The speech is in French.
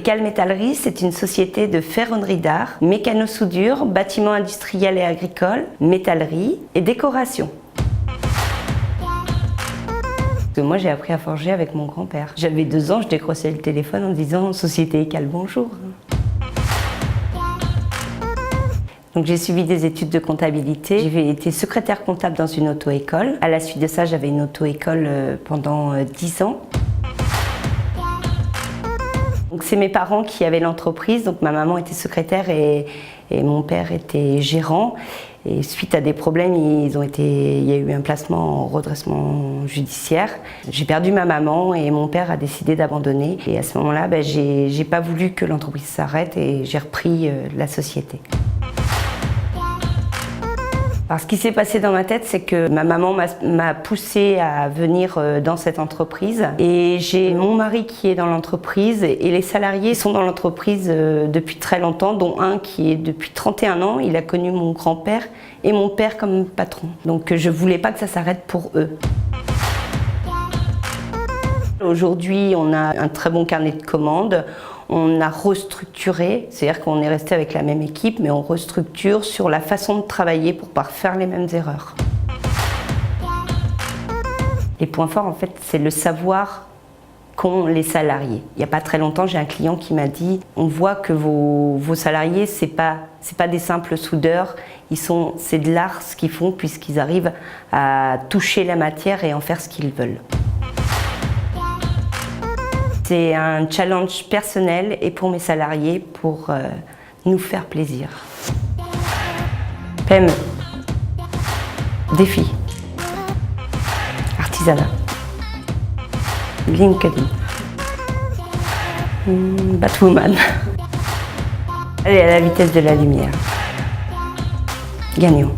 Ecal Métallerie, c'est une société de ferronnerie d'art, mécano-soudure, bâtiments industriels et agricoles, métallerie et décoration. Parce que moi, j'ai appris à forger avec mon grand-père. J'avais 2 ans, je décrochais le téléphone en disant « Société Ecal, bonjour ». Donc j'ai suivi des études de comptabilité. J'ai été secrétaire comptable dans une auto-école. À la suite de ça, j'avais une auto-école pendant 10 ans. C'est mes parents qui avaient l'entreprise, donc ma maman était secrétaire et mon père était gérant. Et suite à des problèmes, il y a eu un placement en redressement judiciaire. J'ai perdu ma maman et mon père a décidé d'abandonner. Et à ce moment-là, j'ai pas voulu que l'entreprise s'arrête et j'ai repris la société. Alors, ce qui s'est passé dans ma tête, c'est que ma maman m'a poussée à venir dans cette entreprise. Et j'ai mon mari qui est dans l'entreprise et les salariés sont dans l'entreprise depuis très longtemps, dont un qui est depuis 31 ans. Il a connu mon grand-père et mon père comme patron. Donc je ne voulais pas que ça s'arrête pour eux. Aujourd'hui, on a un très bon carnet de commandes. On a restructuré, c'est-à-dire qu'on est resté avec la même équipe, mais on restructure sur la façon de travailler pour ne pas faire les mêmes erreurs. Les points forts, en fait, c'est le savoir qu'ont les salariés. Il n'y a pas très longtemps, j'ai un client qui m'a dit « On voit que vos salariés, c'est pas des simples soudeurs, c'est de l'art ce qu'ils font puisqu'ils arrivent à toucher la matière et en faire ce qu'ils veulent. » C'est un challenge personnel et pour mes salariés pour nous faire plaisir. PME, défi, artisanat, LinkedIn, Batwoman. Allez à la vitesse de la lumière. Gagnons.